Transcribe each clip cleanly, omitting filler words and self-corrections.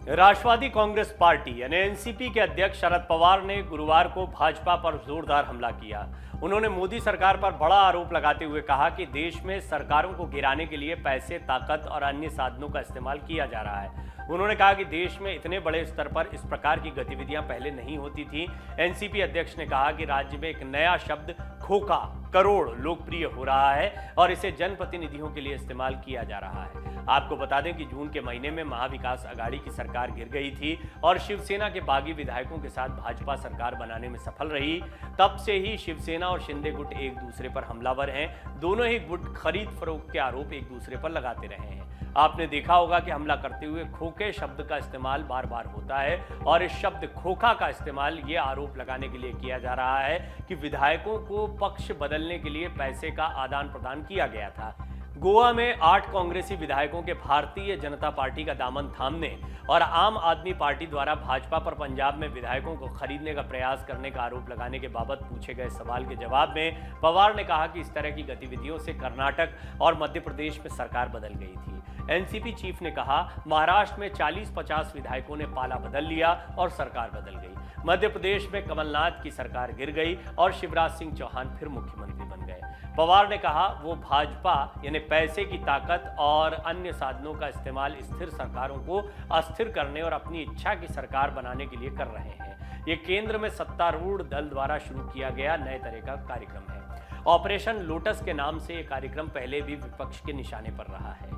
राष्ट्रवादी Congress party यानी NCP के अध्यक्ष शरद पवार ने गुरुवार को भाजपा पर जोरदार हमला किया। उन्होंने मोदी सरकार पर बड़ा आरोप लगाते हुए कहा कि देश में सरकारों को गिराने के लिए पैसे, ताकत और अन्य साधनों का इस्तेमाल किया जा रहा है। उन्होंने कहा कि देश में इतने बड़े स्तर पर इस प्रकार की गतिविधियां पहले नहीं होती थी। एनसीपी अध्यक्ष ने कहा कि राज्य में एक नया शब्द खोखा करोड़ लोकप्रिय हो रहा है और इसे जनप्रतिनिधियों के लिए इस्तेमाल किया जा रहा है। आपको बता दें कि जून के महीने में महाविकास अघाड़ी की सरकार गिर गई थी और शिवसेना के बागी विधायकों के साथ भाजपा सरकार बनाने में सफल रही। तब से ही शिवसेना और शिंदे गुट एक दूसरे पर हमलावर हैं। दोनों ही गुट खरीद फरोख्त के आरोप एक दूसरे पर लगाते रहे हैं। आपने देखा होगा कि हमला करते हुए खोखे शब्द का इस्तेमाल बार बार होता है और इस शब्द खोखा का इस्तेमाल ये आरोप लगाने के लिए किया जा रहा है कि विधायकों को पक्ष बदलने के लिए पैसे का आदान प्रदान किया गया था। गोवा में 8 कांग्रेसी विधायकों के भारतीय जनता पार्टी का दामन थामने और आम आदमी पार्टी द्वारा भाजपा पर पंजाब में विधायकों को खरीदने का प्रयास करने का आरोप लगाने के बाबत पूछे गए सवाल के जवाब में पवार ने कहा कि इस तरह की गतिविधियों से कर्नाटक और मध्य प्रदेश में सरकार बदल गई थी। एनसीपी चीफ ने कहा, महाराष्ट्र में 40-50 विधायकों ने पाला बदल लिया और सरकार बदल गई। मध्य प्रदेश में कमलनाथ की सरकार गिर गई और शिवराज सिंह चौहान फिर मुख्यमंत्री बन गए। पवार ने कहा, वो भाजपा यानी पैसे की ताकत और अन्य साधनों का इस्तेमाल स्थिर सरकारों को अस्थिर करने और अपनी इच्छा की सरकार बनाने के लिए कर रहे हैं। ये केंद्र में सत्तारूढ़ दल द्वारा शुरू किया गया नए तरह का कार्यक्रम है। ऑपरेशन लोटस के नाम से ये कार्यक्रम पहले भी विपक्ष के निशाने पर रहा है।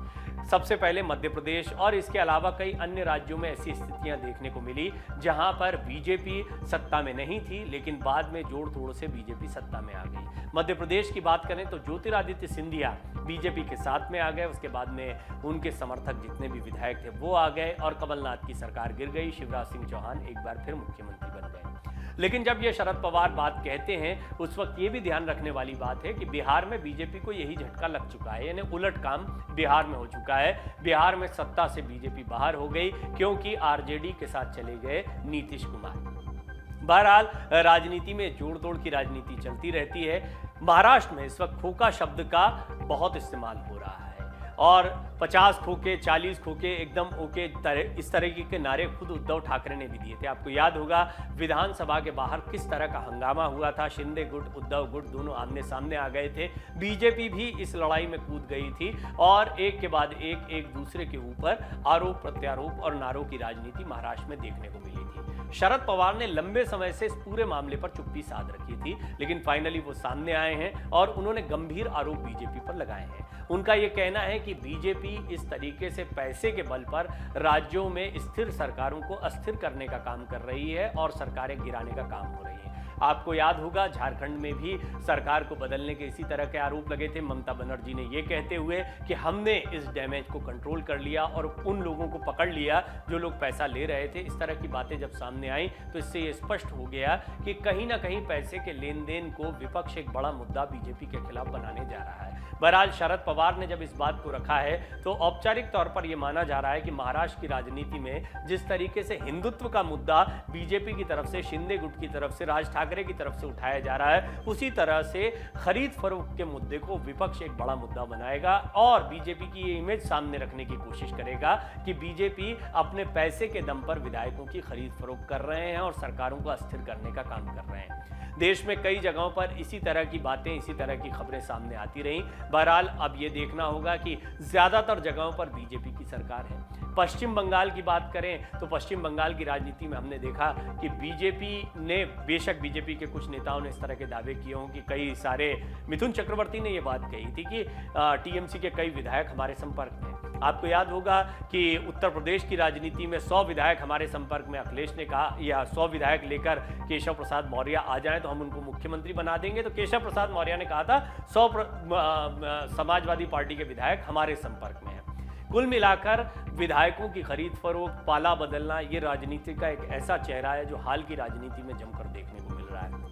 सबसे पहले मध्य प्रदेश और इसके अलावा कई अन्य राज्यों में ऐसी स्थितियां देखने को मिली जहां पर बीजेपी सत्ता में नहीं थी, लेकिन बाद में जोड़ तोड़ से बीजेपी सत्ता में आ गई। मध्य प्रदेश की बात करें तो ज्योतिरादित्य सिंधिया बीजेपी के साथ में आ गए, उसके बाद में उनके समर्थक जितने भी विधायक थे वो आ गए और कमलनाथ की सरकार गिर गई। शिवराज सिंह चौहान एक बार फिर मुख्यमंत्री बन गए। लेकिन जब ये शरद पवार बात कहते हैं उस वक्त ये भी ध्यान रखने वाली बात है कि बिहार में बीजेपी को यही झटका लग चुका है, यानी उलट काम बिहार में हो चुका है। बिहार में सत्ता से बीजेपी बाहर हो गई क्योंकि आरजेडी के साथ चले गए नीतीश कुमार। बहरहाल राजनीति में जोड़ तोड़ की राजनीति चलती रहती है। महाराष्ट्र में इस वक्त खोखा शब्द का बहुत इस्तेमाल हो रहा है और 50 खोखे 40 खोखे एकदम ओके इस तरह के नारे खुद उद्धव ठाकरे ने भी दिए थे। आपको याद होगा विधानसभा के बाहर किस तरह का हंगामा हुआ था। शिंदे गुट उद्धव गुट दोनों आमने सामने आ गए थे। बीजेपी भी इस लड़ाई में कूद गई थी और एक के बाद एक दूसरे के ऊपर आरोप प्रत्यारोप और नारों की राजनीति महाराष्ट्र में देखने को मिली थी। शरद पवार ने लंबे समय से इस पूरे मामले पर चुप्पी साध रखी थी, लेकिन फाइनली वो सामने आए हैं और उन्होंने गंभीर आरोप बीजेपी पर लगाए हैं। उनका यह कहना है कि बीजेपी इस तरीके से पैसे के बल पर राज्यों में स्थिर सरकारों को अस्थिर करने का काम कर रही है और सरकारें गिराने का काम हो रही है। आपको याद होगा झारखंड में भी सरकार को बदलने के इसी तरह के आरोप लगे थे। ममता बनर्जी ने यह कहते हुए कि हमने इस डैमेज को कंट्रोल कर लिया और उन लोगों को पकड़ लिया जो लोग पैसा ले रहे थे। इस तरह की बातें जब सामने आई तो इससे ये स्पष्ट हो गया कि कहीं ना कहीं पैसे के लेन देन को विपक्ष एक बड़ा मुद्दा बीजेपी के खिलाफ बनाने जा रहा है। बहरहाल शरद पवार ने जब इस बात को रखा है तो औपचारिक तौर पर यह माना जा रहा है कि महाराष्ट्र की राजनीति में जिस तरीके से हिंदुत्व का मुद्दा बीजेपी की तरफ से, शिंदे गुट की तरफ से, राज ठाकरे की तरफ से उठाया जा रहा है, उसी तरह से खरीद फरोख्त के मुद्दे को विपक्ष एक बड़ा मुद्दा बनाएगा और बीजेपी की ये इमेज सामने रखने की कोशिश करेगा कि बीजेपी अपने पैसे के दम पर विधायकों की खरीद फरोख्त कर रहे हैं और सरकारों को अस्थिर करने का काम कर रहे हैं। देश में कई जगहों पर इसी तरह की बातें, इसी तरह की खबरें सामने आती रहीं। बहरहाल अब ये देखना होगा कि ज्यादातर जगहों पर बीजेपी की सरकार है। पश्चिम बंगाल की बात करें तो पश्चिम बंगाल की राजनीति में हमने देखा कि बीजेपी ने, बेशक बीजेपी के कुछ नेताओं ने इस तरह के दावे किए हों कि कई सारे, मिथुन चक्रवर्ती ने यह बात कही थी कि टीएमसी के कई विधायक हमारे संपर्क में। आपको याद होगा कि उत्तर प्रदेश की राजनीति में 100 विधायक हमारे संपर्क में। अखिलेश ने कहा या 100 विधायक लेकर केशव प्रसाद मौर्य आ जाएं तो हम उनको मुख्यमंत्री बना देंगे। तो केशव प्रसाद मौर्य ने कहा था 100 समाजवादी पार्टी के विधायक हमारे संपर्क में हैं। कुल मिलाकर विधायकों की खरीद फरोख्त, पाला बदलना, ये राजनीति का एक ऐसा चेहरा है जो हाल की राजनीति में जमकर देखने को मिल रहा है।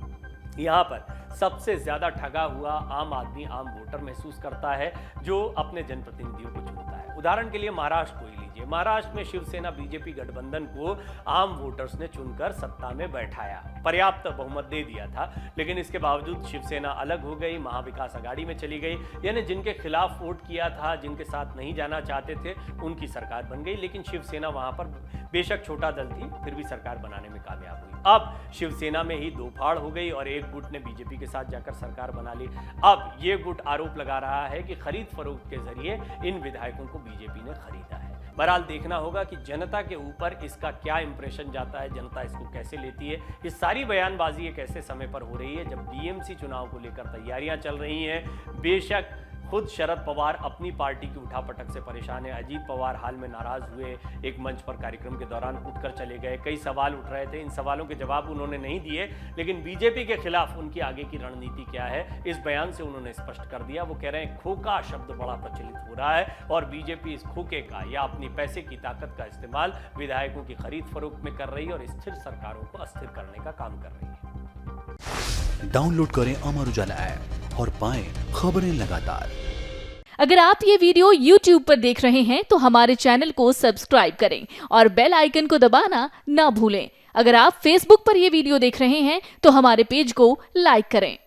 यहाँ पर सबसे ज्यादा ठगा हुआ आम आदमी, आम वोटर महसूस करता है जो अपने जनप्रतिनिधियों को चुनता है। उदाहरण के लिए महाराष्ट्र को ही लीजिए। लीजिए, महाराष्ट्र में शिवसेना बीजेपी गठबंधन को आम वोटर्स ने चुनकर सत्ता में बैठाया, पर्याप्त बहुमत दे दिया था, लेकिन इसके बावजूद शिवसेना अलग हो गई, महाविकास आघाड़ी में चली गई, यानी जिनके खिलाफ वोट किया था, जिनके साथ नहीं जाना चाहते थे, उनकी सरकार बन गई। लेकिन शिवसेना वहां पर बेशक छोटा दल थी, फिर भी सरकार बनाने में कामयाब हुई। अब शिवसेना में ही दो फाड़ हो गई और एक गुट ने बीजेपी के साथ जाकर सरकार बना ली। अब ये गुट आरोप लगा रहा है कि खरीद फरोख्त के जरिए इन विधायकों को बीजेपी ने खरीदा है। बहरहाल देखना होगा कि जनता के ऊपर इसका क्या इंप्रेशन जाता है, जनता इसको कैसे लेती है। ये सारी बयानबाजी एक ऐसे समय पर हो रही है जब बीएमसी चुनाव को लेकर तैयारियां चल रही हैं। बेशक खुद शरद पवार अपनी पार्टी की उठापटक से परेशान है। अजीत पवार हाल में नाराज हुए, एक मंच पर कार्यक्रम के दौरान उठकर चले गए, कई सवाल उठ रहे थे, इन सवालों के जवाब उन्होंने नहीं दिए, लेकिन बीजेपी के खिलाफ उनकी आगे की रणनीति क्या है इस बयान से उन्होंने स्पष्ट कर दिया। वो कह रहे हैं खोखा शब्द बड़ा प्रचलित हो रहा है और बीजेपी इस खोखे का या अपनी पैसे की ताकत का इस्तेमाल विधायकों की खरीद फरोख्त में कर रही है और स्थिर सरकारों को अस्थिर करने का काम कर रही है। डाउनलोड करें अमर उजाला ऐप और पाएं खबरें लगातार। अगर आप ये वीडियो YouTube पर देख रहे हैं तो हमारे चैनल को सब्सक्राइब करें और बेल आइकन को दबाना ना भूलें। अगर आप Facebook पर ये वीडियो देख रहे हैं तो हमारे पेज को लाइक करें।